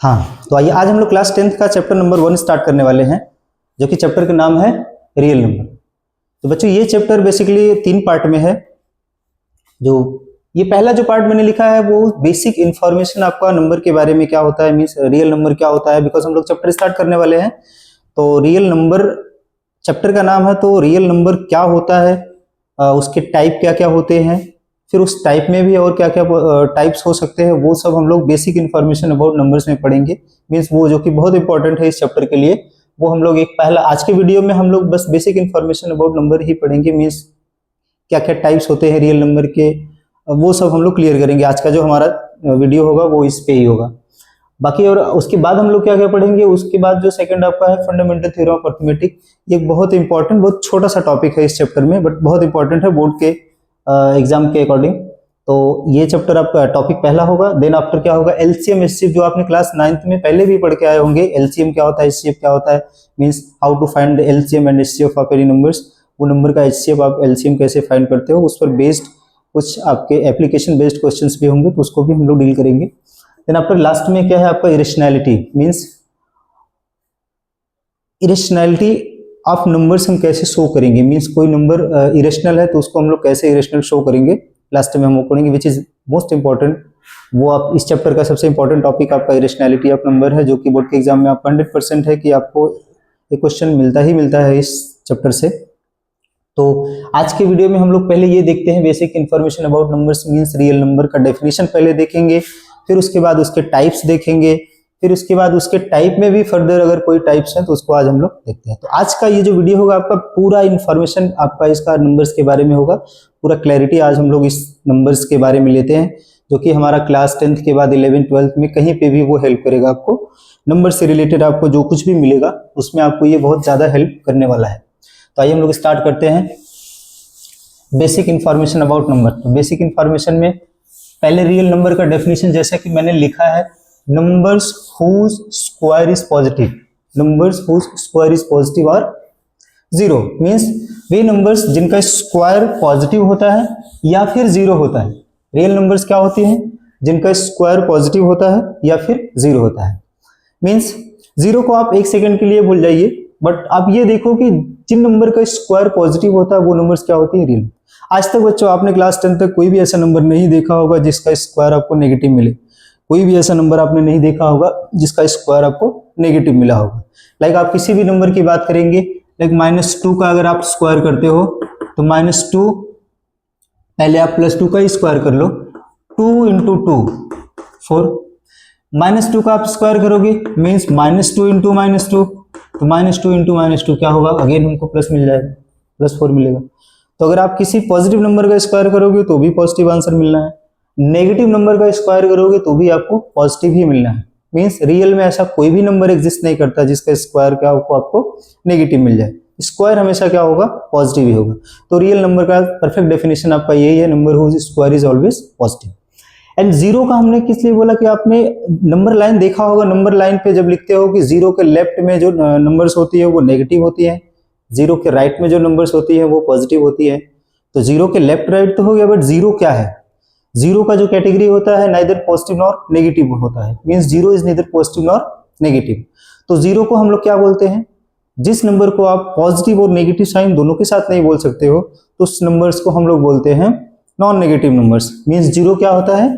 हाँ, तो आइए आज हम लोग क्लास 10th का चैप्टर नंबर 1 स्टार्ट करने वाले हैं, जो कि चैप्टर का नाम है रियल नंबर। तो बच्चों ये चैप्टर बेसिकली 3 पार्ट में है। जो ये पहला जो पार्ट मैंने लिखा है वो बेसिक इंफॉर्मेशन आपका नंबर के बारे में क्या होता है, मीन्स रियल नंबर क्या होता है, बिकॉज हम लोग चैप्टर स्टार्ट करने वाले हैं। तो रियल नंबर चैप्टर का नाम है, तो रियल नंबर क्या होता है, उसके टाइप क्या क्या होते हैं, फिर उस टाइप में भी और क्या क्या टाइप्स हो सकते हैं, वो सब हम लोग बेसिक इन्फॉर्मेशन अबाउट नंबर्स में पढ़ेंगे। मीन्स वो जो कि बहुत इंपॉर्टेंट है इस चैप्टर के लिए, वो हम लोग एक पहला आज के वीडियो में हम लोग बस बेसिक इन्फॉर्मेशन अबाउट नंबर ही पढ़ेंगे। मीन्स क्या क्या टाइप्स होते हैं रियल नंबर के, वो सब हम लोग क्लियर करेंगे। आज का जो हमारा वीडियो होगा वो इस पे ही होगा। बाकी और उसके बाद हम लोग क्या क्या पढ़ेंगे, उसके बाद जो सेकंड आपका है फंडामेंटल थ्योरम ऑफ अर्थमेटिक। ये बहुत इंपॉर्टेंट, बहुत छोटा सा टॉपिक है इस चैप्टर में, बट बहुत इंपॉर्टेंट है बोर्ड के एग्जाम के अकॉर्डिंग। तो ये चैप्टर आपका टॉपिक पहला होगा। देन आफ्टर क्या होगा, एलसीएम एचसीएफ, जो आपने क्लास 9th में पहले भी पढ़ के आए होंगे। एलसीएम क्या होता है, एचसीएफ क्या होता है, means how to find the LCM and HCF of any numbers. वो नंबर का एचसीएफ आप एलसीएम कैसे फाइंड करते हो, उस पर बेस्ड कुछ आपके एप्लीकेशन बेस्ड क्वेश्चंस भी होंगे, तो उसको भी हम लोग डील करेंगे। देन आफ्टर लास्ट में क्या है आपका irrationality, means irrationality of numbers हम कैसे शो करेंगे। मींस कोई नंबर इरेशनल है तो उसको हम लोग कैसे इरेशनल शो करेंगे, लास्ट में हम वो पढ़ेंगे, विच इज मोस्ट इंपॉर्टेंट। वो आप इस चैप्टर का सबसे इंपॉर्टेंट टॉपिक आपका इरेशनैलिटी ऑफ नंबर है, जो कि बोर्ड के एग्जाम में आपका 100% है कि आपको एक क्वेश्चन मिलता है इस चैप्टर से। तो आज के वीडियो में हम लोग पहले ये देखते हैं basic information about numbers, means real number का डेफिनेशन पहले देखेंगे, फिर उसके बाद उसके टाइप्स देखेंगे, फिर उसके बाद उसके टाइप में भी फर्दर अगर कोई टाइप्स है तो उसको आज हम लोग देखते हैं। तो आज का ये जो वीडियो होगा आपका पूरा इन्फॉर्मेशन आपका इसका नंबर्स के बारे में होगा, पूरा क्लैरिटी आज हम लोग इस नंबर्स के बारे में लेते हैं, जो कि हमारा क्लास 10th के बाद 11th 12th में कहीं पे भी वो हेल्प करेगा आपको। नंबर से रिलेटेड आपको जो कुछ भी मिलेगा उसमें आपको ये बहुत ज्यादा हेल्प करने वाला है। तो आइए हम लोग स्टार्ट करते हैं बेसिक इंफॉर्मेशन अबाउट नंबर। तो बेसिक इंफॉर्मेशन में पहले रियल नंबर का डेफिनेशन जैसा कि मैंने लिखा है, numbers whose square is positive, numbers whose square is positive और जीरो, मीन्स वे नंबर्स जिनका स्क्वायर पॉजिटिव होता है या फिर जीरो होता है। रियल नंबर्स क्या होती हैं, जिनका स्क्वायर पॉजिटिव होता है या फिर जीरो होता है। मीन्स जीरो को आप एक सेकंड के लिए भूल जाइए, बट आप ये देखो कि जिन नंबर का स्क्वायर पॉजिटिव होता है वो नंबर्स क्या होती है, रियल। आज तक बच्चों आपने क्लास 10 तक कोई भी ऐसा नंबर नहीं देखा होगा जिसका स्क्वायर आपको नेगेटिव मिले। कोई भी ऐसा नंबर आपने नहीं देखा होगा जिसका स्क्वायर आपको नेगेटिव मिला होगा। लाइक आप किसी भी नंबर की बात करेंगे, लाइक -2 का अगर आप स्क्वायर करते हो तो -2, पहले आप +2 का ही स्क्वायर कर लो, 2 × 2 4। -2 का आप स्क्वायर करोगे मीन्स -2 × -2, तो -2 × -2 क्या होगा, अगेन हमको प्लस मिल जाएगा, +4 मिलेगा। तो अगर आप किसी पॉजिटिव नंबर का स्क्वायर करोगे तो भी पॉजिटिव आंसर मिलना है, नेगेटिव नंबर का स्क्वायर करोगे तो भी आपको पॉजिटिव ही मिलना है। मींस रियल में ऐसा कोई भी नंबर एग्जिस्ट नहीं करता जिसका स्क्वायर क्या आपको नेगेटिव मिल जाए। स्क्वायर हमेशा क्या होगा, पॉजिटिव ही होगा। तो रियल नंबर का परफेक्ट डेफिनेशन आपका यही है, number whose square is always positive. And zero का हमने किस लिए बोला कि आपने नंबर लाइन देखा होगा, नंबर लाइन पे जब लिखते हो कि जीरो के लेफ्ट में जो नंबर्स होती है वो नेगेटिव होती है, जीरो के राइट में जो नंबर्स होती है वो पॉजिटिव होती है। तो जीरो के लेफ्ट राइट तो हो गया, बट जीरो क्या है, जीरो का जो कैटेगरी होता है नाइदर पॉजिटिव नॉर नेगेटिव होता है। Means zero is nether positive nor negative. तो जीरो को हम लोग क्या बोलते हैं, जिस नंबर को आप पॉजिटिव और नेगेटिव साइन दोनों के साथ नहीं बोल सकते हो तो उस नंबर्स को हम लोग बोलते हैं non negative numbers. Means zero क्या होता है,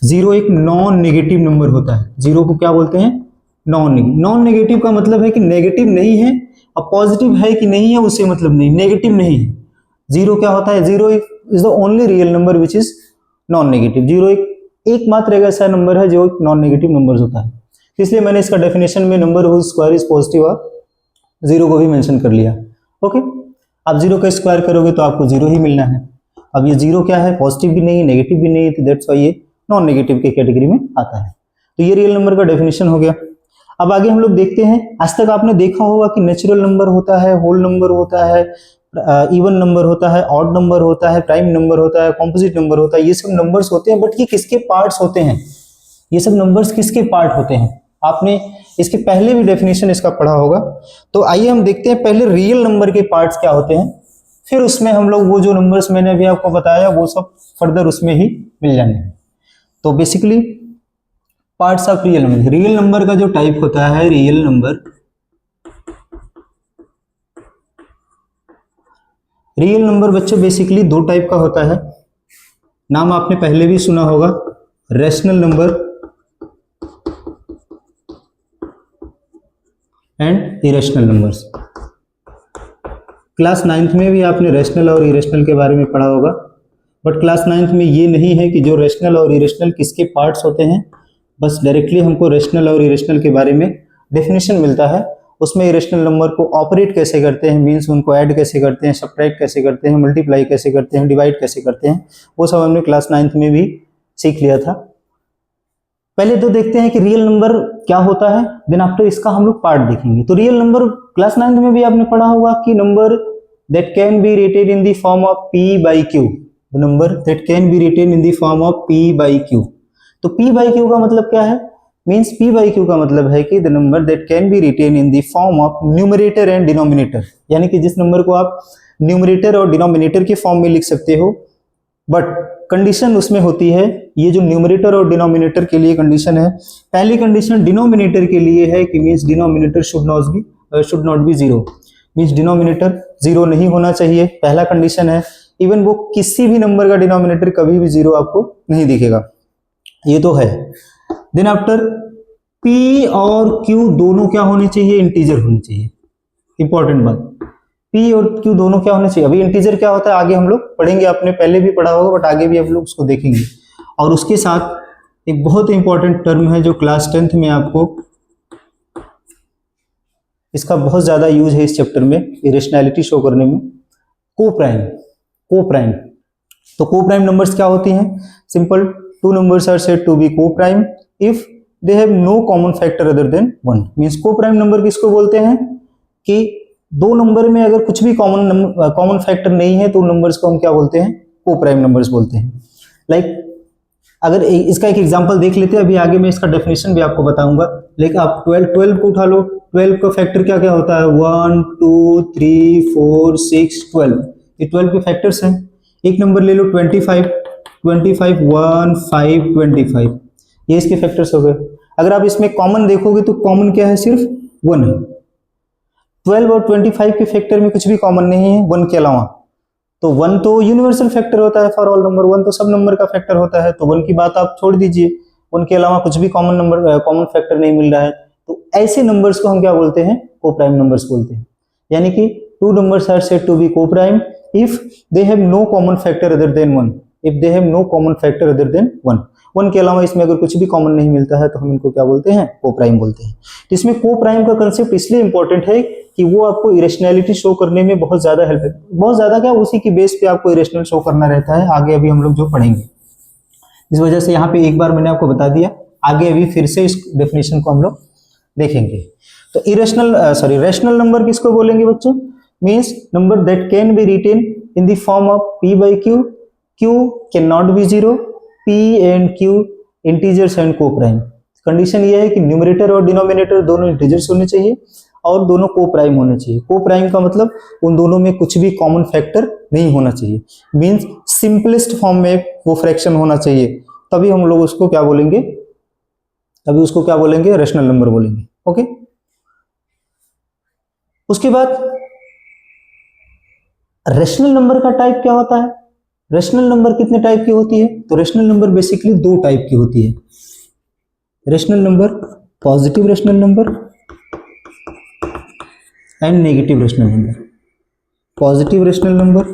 जीरो एक नॉन नेगेटिव नंबर होता है। जीरो को क्या बोलते हैं, नॉन नेगेटिव का मतलब है कि नेगेटिव नहीं है, और पॉजिटिव है कि नहीं है उससे मतलब नहीं, नेगेटिव नहीं है। जीरो क्या होता है, zero is the only real number which is non negative. Zero एकमात्र एक ऐसा नंबर है जो एक नॉन नेगेटिव नंबर होता है। इसलिए मैंने इसका डेफिनेशन में number whose square is positive और जीरो को भी मेंशन कर लिया। ओके, आप जीरो का स्क्वायर करोगे तो आपको जीरो ही मिलना है। अब ये जीरो क्या है, पॉजिटिव भी नहीं है नेगेटिव भी नहीं है, तो दैट्स व्हाई ये नॉन नेगेटिव के कैटेगरी में आता है। तो ये रियल नंबर का डेफिनेशन हो गया। अब आगे हम लोग देखते हैं, आज तक आपने देखा होगा कि नेचुरल नंबर होता है, होल नंबर होता है, इवन नंबर होता है, ऑड नंबर होता है, प्राइम नंबर होता है, कॉम्पोजिट नंबर होता है, ये सब नंबर्स होते हैं। बट ये किसके पार्ट्स होते हैं, ये सब नंबर्स किसके पार्ट होते हैं, आपने इसके पहले भी डेफिनेशन इसका पढ़ा होगा। तो आइए हम देखते हैं पहले रियल नंबर के पार्ट्स क्या होते हैं, फिर उसमें हम लोग वो जो नंबर्स मैंने अभी आपको बताया वो सब फर्दर उसमें ही मिल जाएंगे। तो basically parts of real number. Real number का जो टाइप होता है, रियल नंबर, रियल नंबर बच्चों बेसिकली दो टाइप का होता है। नाम आपने पहले भी सुना होगा, rational number and irrational numbers. Class 9th में भी आपने रैशनल और इरेशनल के बारे में पढ़ा होगा, बट क्लास 9th में ये नहीं है कि जो रैशनल और इरेशनल किसके पार्ट्स होते हैं, बस डायरेक्टली हमको रैशनल और इरेशनल के बारे में डेफिनेशन मिलता है। उसमें इरेशनल नंबर को ऑपरेट कैसे करते हैं, मीन्स उनको ऐड कैसे करते हैं, सब्ट्रैक्ट कैसे करते हैं, मल्टीप्लाई कैसे करते हैं, डिवाइड कैसे करते हैं, वो सब हमने क्लास 9th में भी सीख लिया था। पहले तो देखते हैं कि रियल नंबर क्या होता है, देन आफ्टर इसका हम लोग पार्ट देखेंगे। तो रियल नंबर क्लास 9th में भी आपने पढ़ा होगा कि number that can be written in the form of p by q, the number that can be written in the form of p by q। तो p by q का मतलब क्या है, मीन्स p by q का मतलब है कि the number that can be written in the form of numerator and denominator, यानी कि जिस नंबर को आप न्यूमरेटर और डिनोमिनेटर के फॉर्म में लिख सकते हो, बट कंडीशन उसमें होती है, ये जो न्यूमरेटर और डिनोमिनेटर के लिए कंडीशन है, पहली कंडीशन डिनोमिनेटर के लिए है कि means denominator should not be zero, means denominator zero नहीं होना चाहिए, पहला कंडीशन है। इवन वो किसी भी नंबर का डिनोमिनेटर कभी भी जीरो आपको नहीं दिखेगा, ये तो है। देन आफ्टर p और q दोनों क्या होने चाहिए, इंटीजर होने चाहिए। इंपॉर्टेंट बात, p और q दोनों क्या होने चाहिए। अभी इंटीजर क्या होता है आगे हम लोग पढ़ेंगे, आपने पहले भी पढ़ा होगा, बट आगे भी हम लोग उसको देखेंगे। और उसके साथ एक बहुत इंपॉर्टेंट टर्म है जो क्लास 10th में आपको, इसका बहुत ज्यादा यूज है इस चैप्टर में इरेशनैलिटी शो करने में, कोप्राइम। कोप्राइम, तो कोप्राइम नंबर्स क्या होती हैं, simple, two numbers are said to be coprime if they have no common factor other than 1। Means coprime number किसको बोलते हैं कि दो नंबर में अगर कुछ भी कॉमन फैक्टर नहीं है तो उन नंबर्स को हम क्या बोलते हैं, कोप्राइम नंबर्स बोलते हैं। लाइक अगर इसका एक एग्जांपल देख लेते हैं, अभी आगे मैं इसका डेफिनेशन भी आपको बताऊंगा। लेकिन आप 12 को उठा लो, 12 का फैक्टर क्या क्या होता है, 1 2 3 4 6 12, ये 12 के फैक्टर्स हैं। एक नंबर ले लो 25 1 5 25, ये इसके फैक्टर्स हो गए। अगर आप इसमें कॉमन देखोगे तो कॉमन क्या है, सिर्फ 1 है। 12 और 25 के फैक्टर में कुछ भी कॉमन नहीं है 1 के अलावा, तो 1 तो यूनिवर्सल फैक्टर होता है फॉर ऑल नंबर, 1 तो सब नंबर का फैक्टर होता है, तो 1 की बात आप छोड़ दीजिए, 1 के अलावा कुछ भी कॉमन फैक्टर नहीं मिल रहा है, तो ऐसे नंबर्स को हम क्या बोलते हैं, कोप्राइम नंबर्स बोलते हैं। यानी कि two numbers are said to be coprime if they have no common factor other than 1, if they have no common factor other than 1, 1 के अलावा इसमें अगर कुछ भी कॉमन नहीं मिलता है तो हम इनको क्या बोलते हैं, कोप्राइम बोलते हैं। इसमें कोप्राइम का कंसेप्ट इसलिए इंपॉर्टेंट है कि वो आपको इरेशनैलिटी शो करने में बहुत ज्यादा हेल्प है, बहुत ज्यादा क्या, उसी की बेस पे आपको इरेशनल शो करना रहता है, आगे अभी हम लोग जो पढ़ेंगे। इस वजह से यहाँ पे एक बार मैंने आपको बता दिया, आगे अभी फिर से इस डेफिनेशन को हम लोग देखेंगे। तो रैशनल नंबर किसको बोलेंगे बच्चों, means number that can be written in the form of p by q, q can not be zero, p and q integers and coprime. Condition ये है कि न्यूमरेटर और डिनोमिनेटर दोनों इंटीजर्स होने चाहिए और दोनों कोप्राइम होने चाहिए। कोप्राइम का मतलब उन दोनों में कुछ भी कॉमन फैक्टर नहीं होना चाहिए, मीन्स सिंपलेस्ट फॉर्म में वो फ्रैक्शन होना चाहिए, तभी हम लोग उसको क्या बोलेंगे, तभी उसको क्या बोलेंगे, रैशनल नंबर बोलेंगे। ओके, उसके बाद रैशनल नंबर का टाइप क्या होता है, रैशनल नंबर कितने टाइप की होती है, तो रैशनल नंबर बेसिकली दो टाइप की होती है। Rational number, positive rational number and negative rational number, positive rational number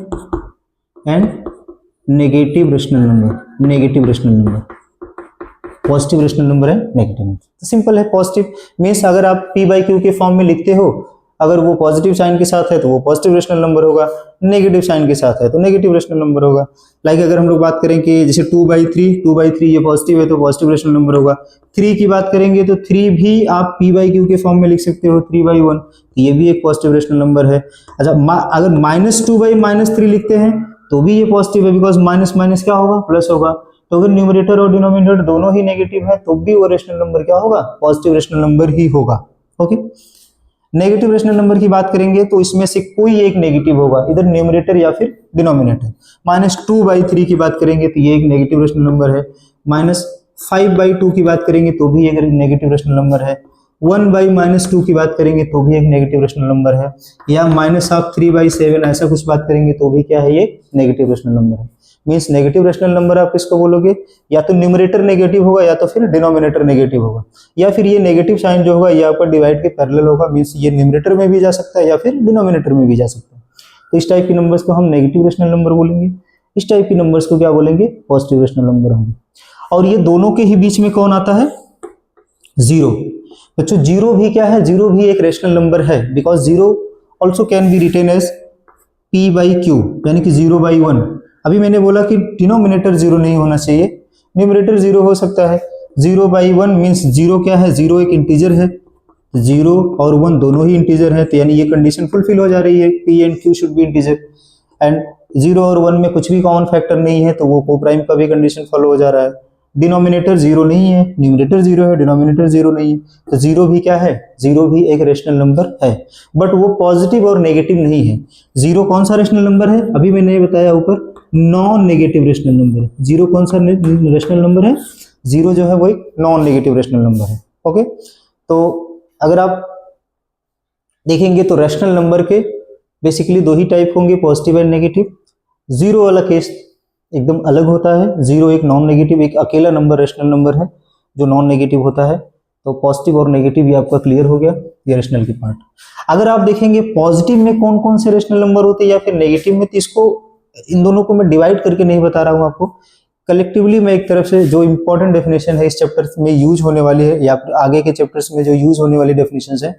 and negative rational number, negative rational number, positive rational number है, नेगेटिव नंबर। तो सिंपल है, पॉजिटिव मीन्स अगर आप p by q के form में लिखते हो, अगर वो पॉजिटिव साइन के साथ है तो वो पॉजिटिव रैशनल नंबर होगा, नेगेटिव साइन के साथ है तो नेगेटिव रैशनल नंबर होगा। लाइक अगर हम लोग बात करें कि जैसे 2 by 3 ये पॉजिटिव है तो पॉजिटिव रैशनल नंबर होगा। 3 की बात करेंगे तो 3 भी आप p by q के फॉर्म में लिख सकते हो, 3 by 1, ये भी एक पॉजिटिव रैशनल नंबर है। अच्छा, अगर -2 by -3 लिखते हैं तो भी ये पॉजिटिव है, बिकॉज माइनस माइनस क्या होगा, प्लस होगा। तो अगर न्यूमरेटर और डिनोमिनेटर दोनों ही नेगेटिव है तो भी वो रैशनल नंबर क्या होगा, पॉजिटिव रैशनल नंबर ही होगा। ओके, नेगेटिव रैशनल नंबर की बात करेंगे तो इसमें से कोई एक नेगेटिव होगा, इधर न्यूमरेटर या फिर डिनोमिनेटर। -2 by 3 की बात करेंगे तो ये एक नेगेटिव रैशनल नंबर है, 5/2 की बात करेंगे तो भी एक नेगेटिव रेशनल नंबर है, 1/-2 की बात करेंगे तो भी एक नेगेटिव रेशनल नंबर है, या -3/7 ऐसा कुछ बात करेंगे तो भी क्या है, ये नेगेटिव रेशनल नंबर है। मींस नेगेटिव रेशनल नंबर आप किसको बोलोगे, या तो न्यूमरेटर नेगेटिव होगा या तो फिर डिनोमिनेटर नेगेटिव होगा, या फिर ये नेगेटिव साइन जो होगा ये आपका डिवाइड के पैरेलल होगा। मींस ये न्यूमरेटर में भी जा सकता है या फिर डिनोमिनेटर में भी जा सकता है। तो इस टाइप के नंबर्स को हम नेगेटिव रेशनल नंबर बोलेंगे, इस टाइप के नंबर्स को क्या बोलेंगे, पॉजिटिव रेशनल नंबर होंगे। और ये दोनों के ही बीच में कौन आता है, जीरो। बच्चों जीरो भी क्या है, जीरो भी एक रेशनल नंबर है, because zero also can be written as p/q, यानी कि 0/1। अभी मैंने बोला कि डिनोमिनेटर जीरो नहीं होना चाहिए, न्यूमरेटर जीरो हो सकता है। 0/1 मीन्स जीरो क्या है, जीरो एक इंटीजर है, 0 और 1 दोनों ही इंटीजर है, तो यानी ये कंडीशन फुलफिल हो जा रही है, p and q should be integer. And 0 और 1 में कुछ भी कॉमन फैक्टर नहीं है, तो वो कोप्राइम का भी कंडीशन फॉलो हो जा रहा है। डिनोमिनेटर जीरो नहीं है, न्यूमरेटर जीरो है, डिनोमिनेटर जीरो नहीं है, तो जीरो भी क्या है, जीरो भी एक रेशनल नंबर है, बट वो पॉजिटिव और नेगेटिव नहीं है। जीरो कौन सा रेशनल नंबर है, अभी मैंने बताया ऊपर, नॉन नेगेटिव रेशनल नंबर है। जीरो कौन सा रेशनल नंबर है, जीरो जो है वो एक नॉन नेगेटिव रेशनल नंबर है। ओके, तो अगर आप देखेंगे तो रेशनल नंबर के बेसिकली दो ही टाइप होंगे, पॉजिटिव एंड नेगेटिव। जीरो वाला केस एकदम अलग होता है, जीरो एक नॉन नेगेटिव, एक अकेला नंबर रेशनल नंबर है जो नॉन नेगेटिव होता है। तो पॉजिटिव और नेगेटिव ये आपका क्लियर हो गया, ये रेशनल के पार्ट। अगर आप देखेंगे पॉजिटिव में कौन कौन से रेशनल नंबर होते हैं या फिर नेगेटिव में, तो इसको इन दोनों को मैं डिवाइड करके नहीं बता रहा हूं आपको, कलेक्टिवली मैं एक तरफ से जो इंपॉर्टेंट डेफिनेशन है इस चैप्टर में यूज होने वाली है या फिर आगे के चैप्टर्स में जो यूज होने वाली डेफिनेशंस है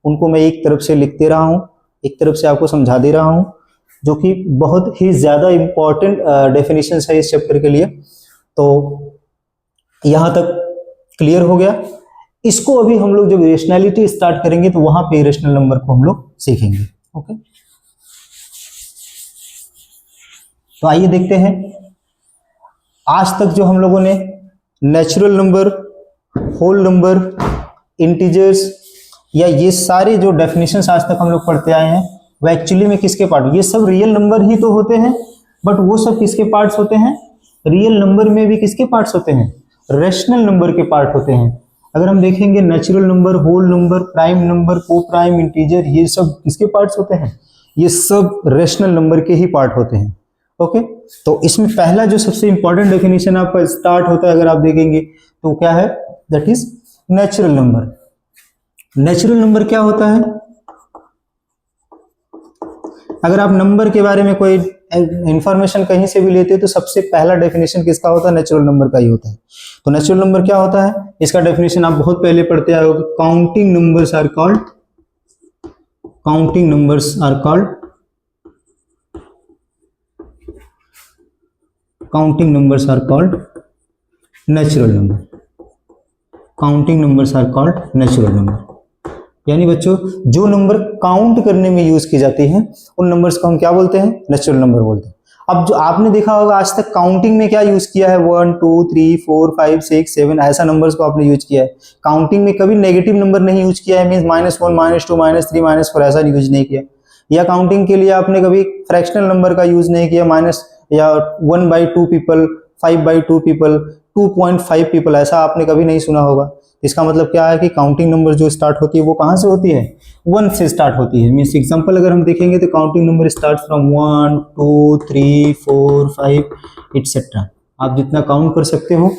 उनको मैं एक तरफ से लिखते रहा हूं, एक तरफ से आपको समझा दे रहा हूं, जो कि बहुत ही ज्यादा इंपॉर्टेंट डेफिनेशंस है इस चैप्टर के लिए। तो यहां तक क्लियर हो गया। इसको अभी हम लोग जब रेशनैलिटी स्टार्ट करेंगे तो वहां पे रेशनल नंबर को हम लोग सीखेंगे। ओके, तो आइए देखते हैं आज तक जो हम लोगों ने natural number, whole number, integers या ये सारे जो डेफिनेशंस आज तक हम लोग पढ़ते आए हैं वो एक्चुअली में किसके पार्ट, ये सब रियल नंबर ही तो होते हैं, बट वो सब किसके पार्ट्स होते हैं, रियल नंबर में भी किसके पार्ट्स होते हैं, रेशनल नंबर के पार्ट होते हैं। अगर हम देखेंगे natural number, whole number, prime number, coprime, integer, ये सब किसके पार्ट्स होते हैं, ये सब रेशनल नंबर के ही पार्ट होते हैं। ओके, तो इसमें पहला जो सबसे इंपॉर्टेंट डेफिनेशन आपका स्टार्ट होता है अगर आप देखेंगे तो क्या है, that is natural number. Natural number क्या होता है, अगर आप नंबर के बारे में कोई इंफॉर्मेशन कहीं से भी लेते हैं तो सबसे पहला डेफिनेशन किसका होता है, नेचुरल नंबर का ही होता है। तो नेचुरल नंबर क्या होता है, इसका डेफिनेशन आप बहुत पहले पढ़ते आए होंगे, counting numbers are called, counting numbers are called, counting numbers are called natural number, counting numbers are called natural number. यानी बच्चों जो नंबर काउंट करने में यूज की जाती हैं उन नंबर्स को हम क्या बोलते हैं, नेचुरल नंबर बोलते हैं। अब जो आपने देखा होगा आज तक काउंटिंग में क्या यूज किया है, 1 2 3 4 5 6 7 ऐसा नंबर्स को आपने यूज किया है। काउंटिंग में कभी नेगेटिव नंबर नहीं यूज किया है, मींस -1 -2 -3 -4 ऐसा यूज नहीं किया। या काउंटिंग के लिए आपने कभी फ्रैक्शनल नंबर का यूज नहीं किया, माइनस या 1/2 पीपल, 5/2 पीपल, 2.5 पीपल, ऐसा आपने कभी नहीं सुना होगा। इसका मतलब क्या है कि काउंटिंग नंबर जो स्टार्ट होती है वो कहाँ से होती है, 1 से स्टार्ट होती है। मीन्स एग्जांपल अगर हम देखेंगे तो counting number start from 1 2 3 4 5 etcetera. आप जितना काउंट कर सकते हो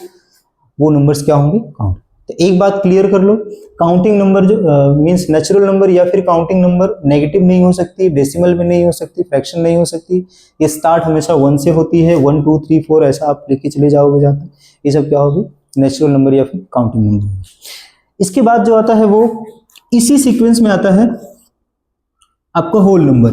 वो नंबर्स क्या होंगे, काउंट। तो एक बात क्लियर कर लो, काउंटिंग नंबर जो मीन्स नेचुरल नंबर या फिर काउंटिंग नंबर नेगेटिव नहीं हो सकती, डेसिमल में नहीं हो सकती, फ्रैक्शन नहीं हो सकती। ये स्टार्ट हमेशा 1 से होती है, 1 2 3 4 ऐसा आप लेके चले जाओगे जाते, ये सब क्या होगी, नेचुरल नंबर या फिर काउंटिंग नंबर। इसके बाद जो आता है वो इसी सीक्वेंस में आता है आपका होल नंबर।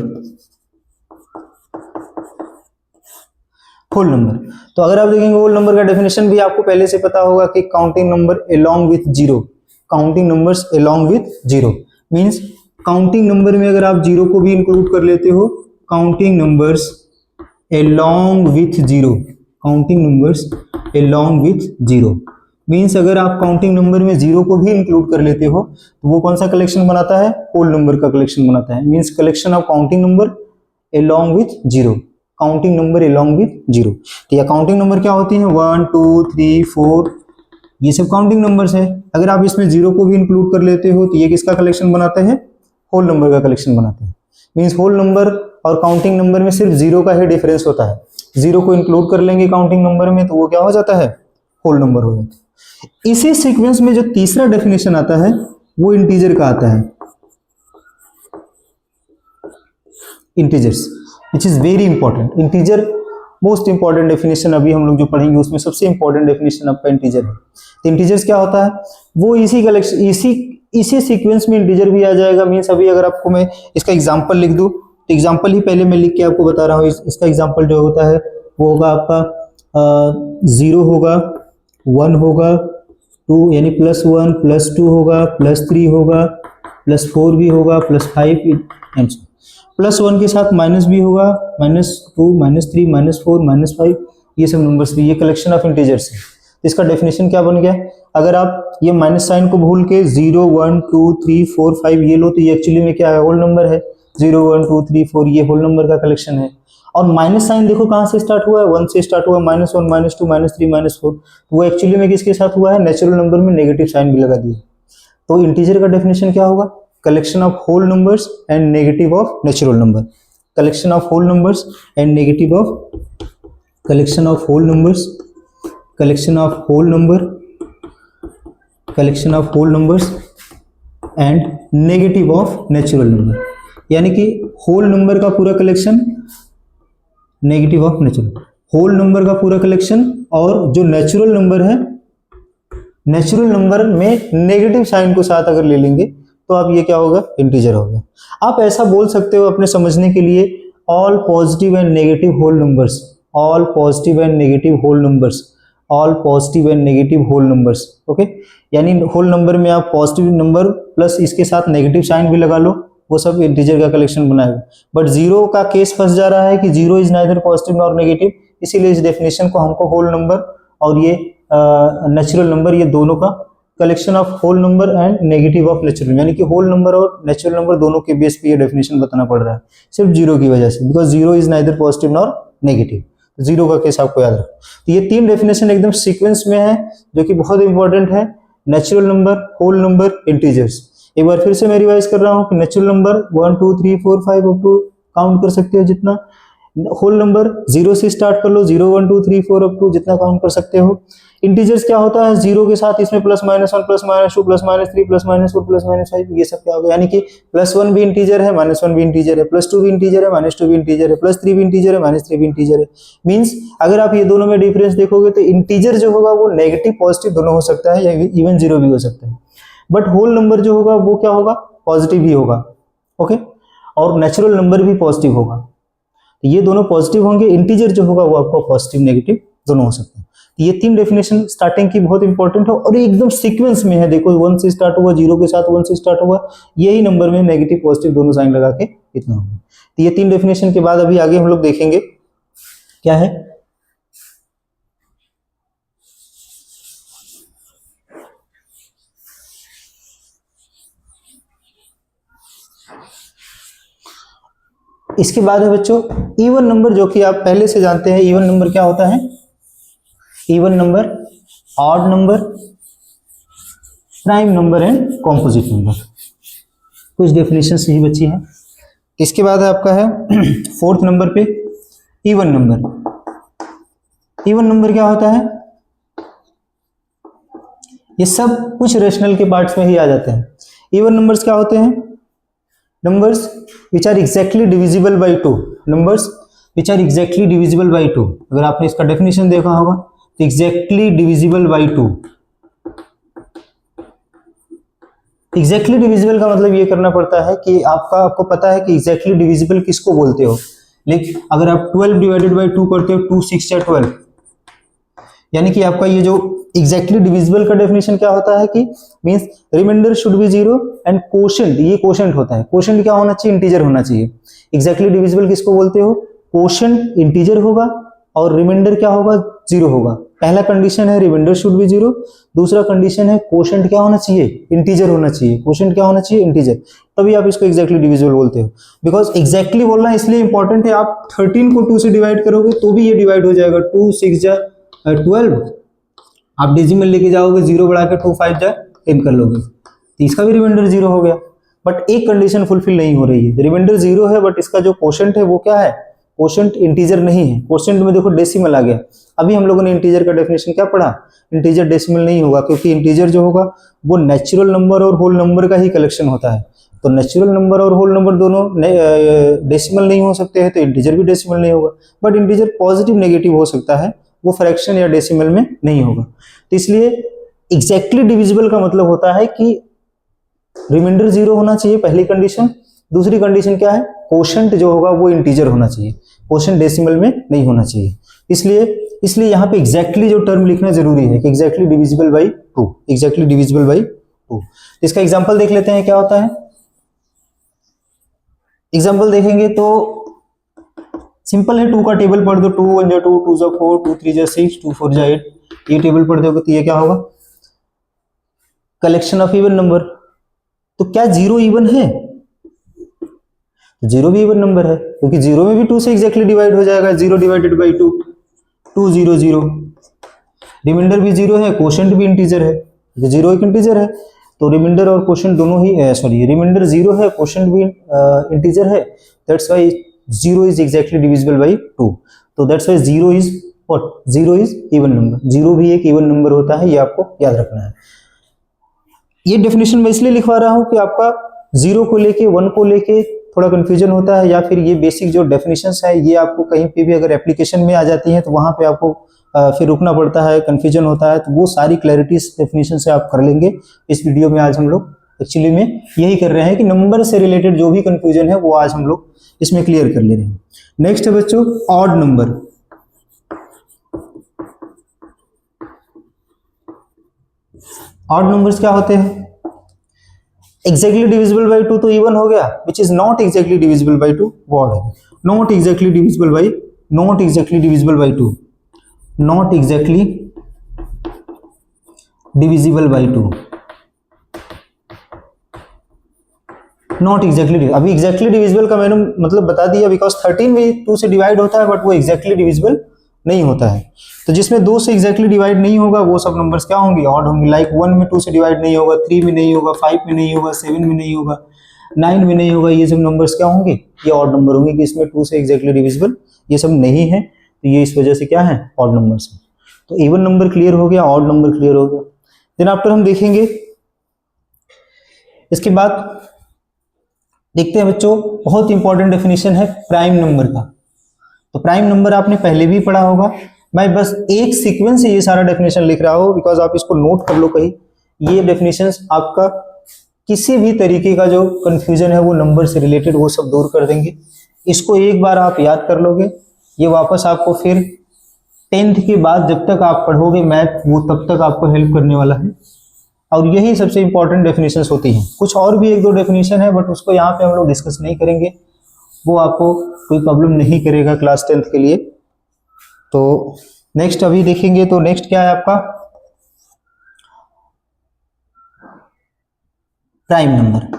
होल नंबर, तो अगर आप देखेंगे होल नंबर का डेफिनेशन भी आपको पहले से पता होगा कि counting number along with zero, counting numbers along with zero means counting number में अगर आप जीरो को भी इंक्लूड कर लेते हो, counting numbers along with zero, counting numbers along with zero means अगर आप काउंटिंग नंबर में जीरो को भी इंक्लूड कर लेते हो तो वो कौन सा कलेक्शन बनाता है, होल नंबर का कलेक्शन बनाता है। Means collection of counting number along with zero, counting number along with zero. तो ये काउंटिंग नंबर क्या होती है, 1 2 3 4 ये सब काउंटिंग नंबर्स है। अगर आप इसमें जीरो को भी इंक्लूड कर लेते हो तो ये किसका कलेक्शन बनाते हैं, होल नंबर का कलेक्शन बनाते हैं। मीन्स होल नंबर और काउंटिंग नंबर में सिर्फ जीरो का ही डिफरेंस होता है, जीरो को इंक्लूड कर लेंगे काउंटिंग नंबर में तो वो क्या हो जाता है, होल नंबर हो जाता है। इसी सीक्वेंस में जो तीसरा डेफिनेशन आता है वो इंटीजर का आता है, integers, which is very important. Integer most important definition अभी हम लोग जो पढ़ेंगे उसमें सबसे इंपॉर्टेंट डेफिनेशन आपका इंटीजर है। तो इंटीजर्स क्या होता है, वो इसी कलेक्शन इसी सीक्वेंस में इंटीजर भी आ जाएगा। मीन्स अभी अगर आपको मैं इसका एग्जांपल लिख दूं तो एग्जांपल ही पहले मैं लिख के आपको बता रहा हूँ। इसका एग्जांपल जो होता है वो होगा आपका 0 होगा, 1 होगा, 2 यानी +1 +2 होगा, +3 होगा, +4 भी होगा, +5 एंड +1 के साथ माइनस भी होगा, -2 -3 -4 -5 ये सब नंबर्स भी, ये कलेक्शन ऑफ इंटीजर्स है। इसका डेफिनेशन क्या बन गया, अगर आप ये माइनस साइन को भूल के 0 1 2 3 4 5 ये लो तो ये एक्चुअली में क्या है, होल नंबर है। 0 1 2 3 4 ये होल नंबर का कलेक्शन है। और माइनस साइन देखो कहाँ से स्टार्ट हुआ है, 1 से स्टार्ट हुआ, -1 -2 -3 -4 वो एक्चुअली में किसके साथ हुआ है, नेचुरल नंबर में नेगेटिव साइन भी लगा दिया। तो इंटीजर का डेफिनेशन क्या होगा, collection of whole numbers and negative of natural number, collection of whole numbers and negative of collection of whole numbers, collection of whole number, collection of whole numbers and negative of natural number, यानी कि whole number का पूरा collection, negative of natural, whole number का पूरा collection और जो natural number है, natural number में नेगेटिव साइन को साथ अगर ले लेंगे तो आप ये क्या होगा, इंटीजर होगा। आप ऐसा बोल सकते हो अपने समझने के लिए, all positive and negative whole numbers, all positive and negative whole numbers, all positive and negative whole numbers, okay. यानी होल नंबर में आप पॉजिटिव नंबर प्लस इसके साथ नेगेटिव साइन भी लगा लो, वो सब इंटीजर का कलेक्शन बनाएगा। बट जीरो का केस फंस जा रहा है कि zero is neither positive nor negative, इसीलिए इस डेफिनेशन को हमको होल नंबर और ये नेचुरल नंबर ये दोनों का collection of whole number and negative of natural, यानी कि होल नंबर और नेचुरल नंबर दोनों के बेस पे ये डेफिनेशन बताना पड़ रहा है सिर्फ जीरो की वजह से, because zero is neither positive nor negative. Zero का केस आपको याद रखो। तो ये तीन डेफिनेशन एकदम सीक्वेंस में है जो कि बहुत इंपॉर्टेंट है, natural number, whole number, integers. एक बार फिर से मैं रिवाइज कर रहा हूँ कि natural number 1 2 3 4 5 up to count कर सकते हो जितना, होल नंबर 0 से स्टार्ट कर लो, 0 1 2 3 4 अप टू जितना काउंट कर सकते हो। इंटीजर्स क्या होता है, जीरो के साथ इसमें +-1 +-2 +-3 +-4 +-5 ये सब क्या होगा, यानी कि +1 भी इंटीजर है, -1 भी इंटीजर है, +2 भी इंटीजर है, -2 भी इंटीजर है, +3 भी इंटीजर है, -3 भी इंटीजर है। मींस अगर आप ये दोनों में डिफरेंस देखोगे तो इंटीजर जो होगा वो नेगेटिव पॉजिटिव दोनों हो सकता है, या इवन जीरो भी हो सकता है। बट होल नंबर जो होगा वो क्या होगा, पॉजिटिव ही होगा, ओके। और नेचुरल नंबर भी पॉजिटिव होगा, ये दोनों पॉजिटिव होंगे। इंटीजर जो होगा वो आपको पॉजिटिव नेगेटिव दोनों हो सकते हैं। ये तीन डेफिनेशन स्टार्टिंग की बहुत इंपॉर्टेंट है और एकदम सीक्वेंस में है। देखो 1 से स्टार्ट हुआ, 0 के साथ 1 से स्टार्ट हुआ, यही नंबर में नेगेटिव पॉजिटिव दोनों साइन लगा के इतना होगा। तो ये तीन डेफिनेशन के बाद अभी आगे हम लोग देखेंगे क्या है, इसके बाद है बच्चों इवन नंबर, जो कि आप पहले से जानते हैं। इवन नंबर क्या होता है, even number, odd number, prime number and composite number, कुछ डेफिनेशन ही बची है। इसके बाद आपका है 4th नंबर पे इवन नंबर। इवन नंबर क्या होता है, ये सब कुछ रेशनल के पार्ट्स में ही आ जाते हैं। इवन नंबर्स क्या होते हैं, numbers which are exactly divisible by 2, numbers which are exactly divisible by 2। अगर आपने इसका डेफिनेशन देखा होगा तो exactly divisible by 2, exactly divisible का मतलब ये करना पड़ता है कि आपको पता है कि exactly divisible किसको बोलते हो। लेकिन अगर आप 12 डिवाइडेड बाई 2 करते हो, 2 6 या 12, यानी कि आपका ये जो एग्जैक्टली डिविजिबल का डेफिनेशन क्या होता है कि means remainder should be 0 and quotient, ये कोशेंट होता है। कोशेंट क्या होना चाहिए, इंटीजर होना चाहिए। एग्जैक्टली डिविजिबल किसको बोलते हो, कोशेंट इंटीजर होगा और रिमाइंडर क्या होगा, 0 होगा। पहला कंडीशन है रिमाइंडर शुड बी 0, दूसरा कंडीशन है कोशेंट क्या होना चाहिए, इंटीजर होना चाहिए। कोशेंट क्या होना चाहिए, इंटीजर, तभी आप इसको एग्जैक्टली डिविजिबल बोलते हो। बिकॉज एग्जैक्टली बोलना इसलिए इंपॉर्टेंट है, आप 13 को 2 से डिवाइड करोगे तो भी ये डिवाइड हो जाएगा, 2 6 12, आप डेसिमल लेके जाओगे, 0 बढ़ा के 2 5 जा 10 कर लोगे, तो इसका भी रिमाइंडर 0 हो गया। बट एक कंडीशन फुलफिल नहीं हो रही है, रिमाइंडर 0 है बट इसका जो क्वोशंट है वो क्या है, क्वोशंट इंटीजर नहीं है। क्वोशंट में देखो डेसिमल आ गया। अभी हम लोगों ने इंटीजर का डेफिनेशन क्या पढ़ा, इंटीजर डेसिमल नहीं होगा, क्योंकि इंटीजर जो होगा वो नेचुरल नंबर और होल नंबर का ही कलेक्शन होता है। तो नेचुरल नंबर और होल नंबर दोनों डेसिमल नहीं हो सकते हैं, तो इंटीजर भी डेसिमल नहीं होगा। बट इंटीजर पॉजिटिव नेगेटिव हो सकता है, वो फ्रैक्शन या डेसिमल में नहीं होगा। तो इसलिए एग्जैक्टली डिविजिबल का मतलब होता है कि रिमाइंडर 0 होना चाहिए, पहली कंडीशन। दूसरी कंडीशन क्या है, क्वोशंट जो होगा वो इंटीजर होना चाहिए, क्वोशंट डेसिमल में नहीं होना चाहिए। इसलिए यहाँ पे एग्जैक्टली जो टर्म लिखना जरूरी है कि exactly divisible by 2, exactly divisible by 2। इसका एग्जांपल देख लेते हैं क्या होता है। एग्जांपल देखेंगे तो सिंपल है, 2 का टेबल पढ़ दो, 2 1 जा 2, 2 जा 4, 2 3 जा 6, 2 4 जा 8, ये टेबल पढ़ दोगे तो ये क्या होगा, कलेक्शन ऑफ इवन नंबर। तो क्या 0 इवन है, 0 भी इवन नंबर है, क्योंकि 0 में भी 2 से एग्जैक्टली डिवाइड हो जाएगा, 0 डिवाइडेड बाई 2, 2 0 0। रिमाइंडर भी 0 है, क्वोशंट भी इंटीजर है, क्योंकि 0 एक इंटीजर है, तो रिमाइंडर और क्वोशंट दोनों ही सॉरी रिमाइंडर 0 है, क्वोशंट भी इंटीजर है, that's why 0 is exactly divisible by 2। तो that's why 0 is what, 0 is even number, 0 भी एक इवन नंबर होता है, ये आपको याद रखना है। ये डेफिनेशन मैं इसलिए लिखवा रहा हूं कि आपका 0 को लेके 1 को लेके थोड़ा कंफ्यूजन होता है, या फिर ये बेसिक जो डेफिनेशंस है ये आपको कहीं पे भी अगर एप्लीकेशन में आ जाती हैं तो वहां पे आपको फिर रुकना पड़ता है, कंफ्यूजन होता है। तो वो सारी क्लैरिटी इस डेफिनेशन से आप कर लेंगे। इस वीडियो में आज हम लोग एक्चुअली में यही कर रहे हैं कि नंबर से रिलेटेड जो भी कंफ्यूजन है वो आज हम लोग इसमें क्लियर कर ले रहे हैं। नेक्स्ट है बच्चों ऑड नंबर। ऑड नंबर्स क्या होते हैं, एग्जैक्टली डिविजिबल बाई 2 तो इवन हो गया, which is not exactly divisible by 2 वो ऑड है। Not exactly divisible by 2, not exactly divisible by 2, not exactly divisible by 2, not exactly. अभी एग्जैक्टली डिविजिबल का मैंने मतलब बता दिया, बिकॉज 13 भी 2 से डिवाइड होता है बट वो एग्जैक्टली डिविजिबल नहीं होता है। तो जिसमें 2 से एग्जैक्टली डिवाइड नहीं होगा वो सब नंबर्स क्या होंगे, ऑड होंगे। लाइक 1 में 2 से डिवाइड नहीं होगा, 3 में नहीं होगा, 5 में नहीं होगा, 7 में नहीं होगा, 9 में नहीं होगा, ये सब नंबर्स क्या होंगे, ये ऑड नंबर होंगे, कि इसमें 2 से एग्जैक्टली डिविजिबल ये सब नहीं है, तो ये इस वजह से क्या है, ऑड नंबर्स है। तो इवन नंबर क्लियर हो गया, ऑड नंबर क्लियर हो गया। देन आफ्टर हम देखेंगे इसके बाद देखते हैं बच्चों, बहुत इंपॉर्टेंट डेफिनेशन है प्राइम नंबर का। तो प्राइम नंबर आपने पहले भी पढ़ा होगा, मैं बस एक सीक्वेंस से ये सारा डेफिनेशन लिख रहा हूं, बिकॉज आप इसको नोट कर लो कहीं। ये डेफिनेशंस आपका किसी भी तरीके का जो कंफ्यूजन है वो नंबर से रिलेटेड वो सब दूर कर देंगे। इसको एक बार आप याद कर लोगे, ये वापस आपको फिर 10th के बाद जब तक आप पढ़ोगे मैथ वो तब तक आपको हेल्प करने वाला है। और यही सबसे इंपॉर्टेंट डेफिनेशंस होती हैं। कुछ और भी 1-2 डेफिनेशन है बट उसको यहाँ पे हम लोग डिस्कस नहीं करेंगे, वो आपको कोई प्रॉब्लम नहीं करेगा क्लास 10th के लिए। तो नेक्स्ट अभी देखेंगे, तो नेक्स्ट क्या है आपका, प्राइम नंबर।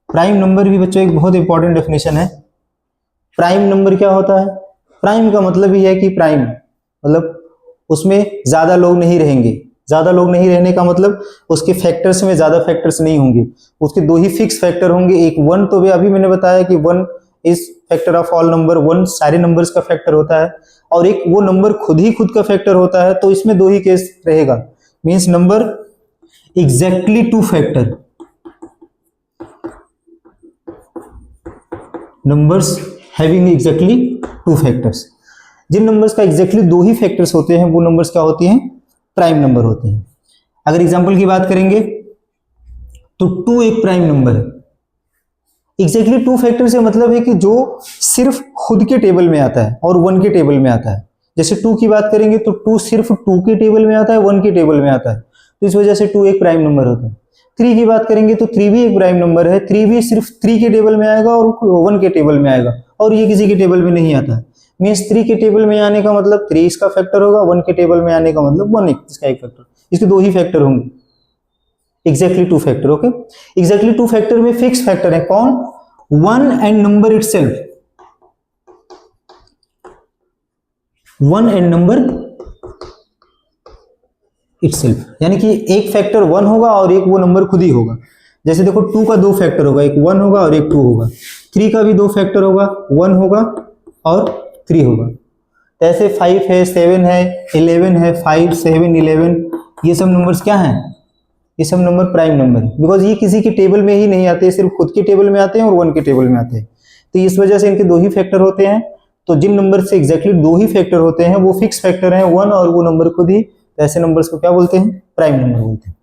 प्राइम नंबर भी बच्चों एक बहुत इंपॉर्टेंट डेफिनेशन है। प्राइम नंबर क्या होता है, प्राइम का मतलब ही है कि प्राइम मतलब उसमें ज्यादा लोग नहीं रहेंगे। ज्यादा लोग नहीं रहने का मतलब उसके फैक्टर्स में ज्यादा फैक्टर्स नहीं होंगे, उसके 2 ही फिक्स फैक्टर होंगे। एक 1 तो अभी मैंने बताया कि 1 is factor of all number, 1 सारे नंबर्स का फैक्टर होता है, और एक वो नंबर खुद का फैक्टर होता है। तो इसमें 2 ही केस रहेगा, means number exactly 2 factor, numbers having exactly 2 factors. जिन नंबर्स का एग्जैक्टली 2 ही फैक्टर्स होते हैं वो नंबर्स क्या होती हैं, प्राइम नंबर होते हैं। अगर एग्जांपल की बात करेंगे तो 2 एक प्राइम नंबर है। एग्जैक्टली 2 फैक्टर से मतलब है कि जो सिर्फ खुद के टेबल में आता है और 1 के टेबल में आता है। जैसे 2 की बात करेंगे तो 2 सिर्फ 2 के टेबल में आता है, 1 के टेबल में आता है, तो इस वजह से 2 एक प्राइम नंबर होता है। 3 की बात करेंगे तो 3 भी एक प्राइम नंबर है, 3 भी सिर्फ 3 के टेबल में आएगा और 1 के टेबल में आएगा, और ये किसी के टेबल में नहीं आता है। मींस 3 के टेबल में आने का मतलब 3 इसका फैक्टर होगा, 1 के टेबल में आने का मतलब 1 इसका एक फैक्टर, इसके 2 ही फैक्टर होंगे, exactly 2 factor. Okay, exactly 2 factor में फिक्स फैक्टर है कौन, 1 and number itself. One and number itself, यानी कि एक फैक्टर 1 होगा और एक वो नंबर खुद ही होगा। जैसे देखो 2 का 2 फैक्टर होगा, एक 1 होगा और एक 2 होगा। 3 का भी 2 फैक्टर होगा, 1 होगा और 3 होगा। तो ऐसे 5 है, 7 है, 11 है, 5, 7, 11, ये सब नंबर्स क्या हैं? ये सब नंबर प्राइम नंबर है, बिकॉज ये किसी के टेबल में ही नहीं आते, सिर्फ खुद के टेबल में आते हैं और 1 के टेबल में आते हैं। तो इस वजह से इनके 2 ही फैक्टर होते हैं। तो जिन नंबर से एग्जैक्टली 2 ही फैक्टर होते हैं वो फिक्स फैक्टर हैं, 1 और वो नंबर खुद ही। तो ऐसे नंबर्स को क्या बोलते हैं? प्राइम नंबर बोलते हैं।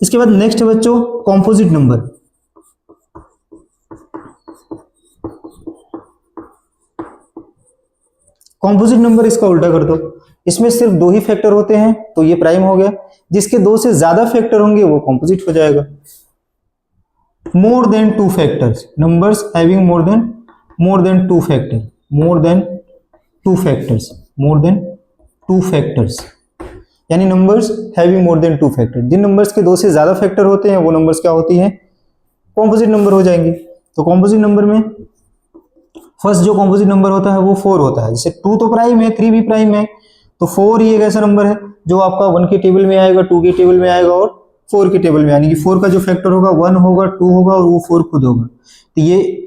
इसके बाद नेक्स्ट है बच्चों कॉम्पोजिट नंबर। कॉम्पोजिट नंबर इसका उल्टा कर दो, इसमें सिर्फ 2 ही फैक्टर होते हैं तो ये प्राइम हो गया। जिसके 2 से ज्यादा फैक्टर होंगे वो कॉम्पोजिट हो जाएगा। More than 2 factors, numbers having more than 2 factor, more than 2 factors, more than 2 factors, यानी numbers having more than 2 factor. जिन नंबर्स के 2 से ज्यादा फैक्टर होते हैं वो नंबर्स क्या होती हैं? कॉम्पोजिट नंबर हो जाएंगे। तो कॉम्पोजिट नंबर में फर्स्ट जो कॉम्पोजिट नंबर होता है वो 4 होता है। जैसे 2 तो प्राइम है, 3 भी प्राइम है, तो 4 ही एक ऐसा नंबर है जो आपका 1 के टेबल में आएगा, 2 के टेबल में आएगा और 4 के टेबल में, यानी कि 4 का जो फैक्टर होगा 1 होगा, 2 होगा और वो 4 खुद होगा। तो ये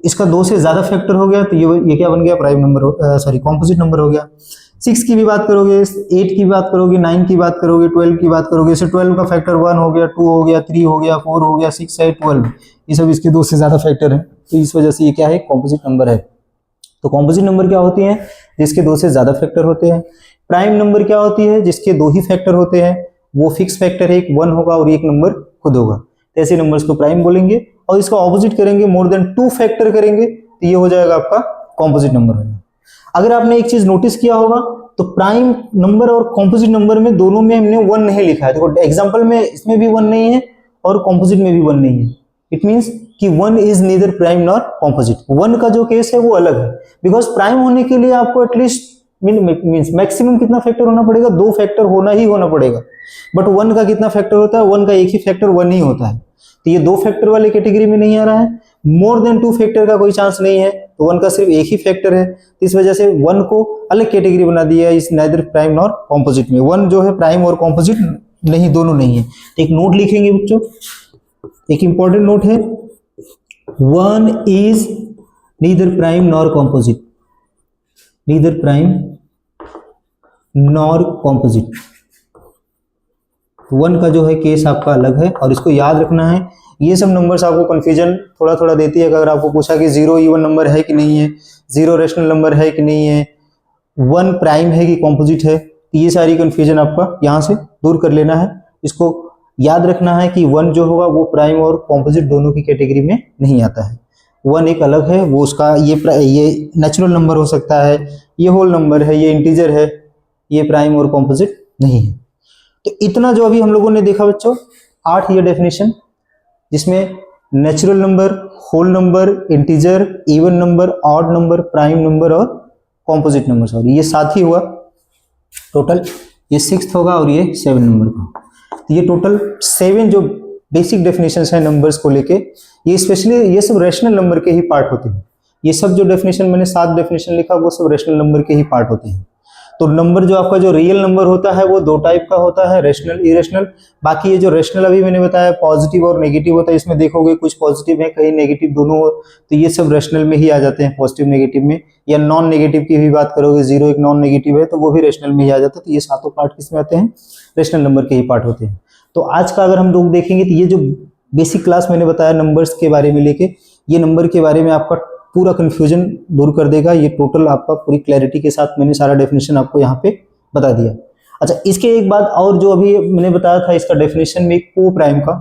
इसका 2 से ज्यादा फैक्टर हो गया तो ये क्या बन गया? Prime number, sorry composite number हो गया। 6 की भी बात करोगे, 8 की बात करोगे, 9 की बात करोगे, 12 की बात करोगे। जैसे 12 का फैक्टर 1 हो गया, 2 हो गया, 3 हो गया, 4 हो गया, 6 है, 12, ये सब इसके 2 से ज्यादा फैक्टर है। तो इस वजह से ये क्या है? कॉम्पोजिट नंबर है। तो कॉम्पोजिट नंबर क्या होती है? जिसके 2 से ज्यादा फैक्टर होते हैं। प्राइम नंबर क्या होती है? जिसके 2 ही फैक्टर होते हैं, वो फिक्स फैक्टर है, एक 1 होगा और एक नंबर खुद होगा। तो ऐसे नंबर्स को प्राइम बोलेंगे। और इसका ऑपोजिट करेंगे, मोर देन 2 फैक्टर करेंगे तो ये हो जाएगा आपका कॉम्पोजिट नंबर हो जाएगा। अगर आपने एक चीज नोटिस किया होगा तो प्राइम नंबर और कॉम्पोजिट नंबर में दोनों में हमने 1 नहीं लिखा है। देखो एग्जांपल में इसमें भी 1 नहीं है और कॉम्पोजिट में भी 1 नहीं है। इट मींस कि 1 is neither prime nor composite. 1 का जो केस है वो अलग है, बिकॉज प्राइम होने के लिए आपको एटलीस्ट मींस मैक्सिमम कितना फैक्टर होना पड़ेगा? 2 फैक्टर होना पड़ेगा। बट 1 का कितना फैक्टर होता है? 1 का एक ही फैक्टर 1 ही होता है। तो ये 2 फैक्टर वाले कैटेगरी में नहीं आ रहा है। मोर देन 2 फैक्टर का कोई चांस नहीं है, तो 1 का सिर्फ एक ही फैक्टर है। इस वजह से 1 को अलग कैटेगरी बना दिया है, इस नाइदर प्राइम नॉर कॉम्पोजिट में। 1 जो है प्राइम और कॉम्पोजिट नहीं, दोनों नहीं है। तो एक नोट लिखेंगे बच्चों, एक इंपॉर्टेंट नोट है, 1 is neither prime nor composite, neither prime nor composite. 1 का जो है केस आपका अलग है और इसको याद रखना है। ये सब नंबर्स आपको कंफ्यूजन थोड़ा थोड़ा देती है। अगर आपको पूछा कि 0 इवन नंबर है कि नहीं है, 0 रेशनल नंबर है कि नहीं है, 1 प्राइम है कि कॉम्पोजिट है, तो ये सारी कंफ्यूजन आपका यहाँ से दूर कर लेना है। इसको याद रखना है कि 1 जो होगा वो प्राइम और कॉम्पोजिट दोनों की कैटेगरी में नहीं आता है। 1 एक अलग है, वो उसका ये नेचुरल नंबर हो सकता है, ये होल नंबर है, ये इंटीजर है, ये प्राइम और कॉम्पोजिट नहीं है। तो इतना जो अभी हम लोगों ने देखा बच्चों, 8 ये डेफिनेशन, जिसमें natural number, whole number, integer, even number, odd number, prime number और कॉम्पोजिट नंबर, सॉरी ये 7 ही हुआ टोटल। ये 6th होगा और ये 7 नंबर का। तो ये टोटल 7 जो बेसिक डेफिनेशंस है नंबर्स को लेके, ये स्पेशली ये सब रैशनल नंबर के ही पार्ट होते हैं। ये सब जो डेफिनेशन मैंने 7 डेफिनेशन लिखा वो सब रैशनल नंबर के ही पार्ट होते हैं। तो नंबर जो आपका जो रियल नंबर होता है वो 2 टाइप का होता है, रेशनल, इरेशनल। बाकी ये जो रेशनल अभी मैंने बताया पॉजिटिव और नेगेटिव होता है, इसमें देखोगे कुछ पॉजिटिव है, कहीं नेगेटिव, दोनों हो, तो ये सब रेशनल में ही आ जाते हैं, पॉजिटिव नेगेटिव में। या नॉन नेगेटिव की भी बात करोगे, 0 एक नॉन नेगेटिव है तो वो भी रेशनल में ही आ जाता है। तो ये 7 पार्ट किसमें आते हैं? रेशनल नंबर के ही पार्ट होते हैं। तो आज का अगर हम लोग देखेंगे तो ये जो बेसिक क्लास मैंने बताया नंबर्स के बारे में लेके, ये नंबर के बारे में आपका पूरा कंफ्यूजन दूर कर देगा। ये टोटल आपका पूरी क्लैरिटी के साथ मैंने सारा डेफिनेशन आपको यहाँ पे बता दिया। अच्छा, इसके एक बाद और जो अभी मैंने बताया था इसका डेफिनेशन में को प्राइम का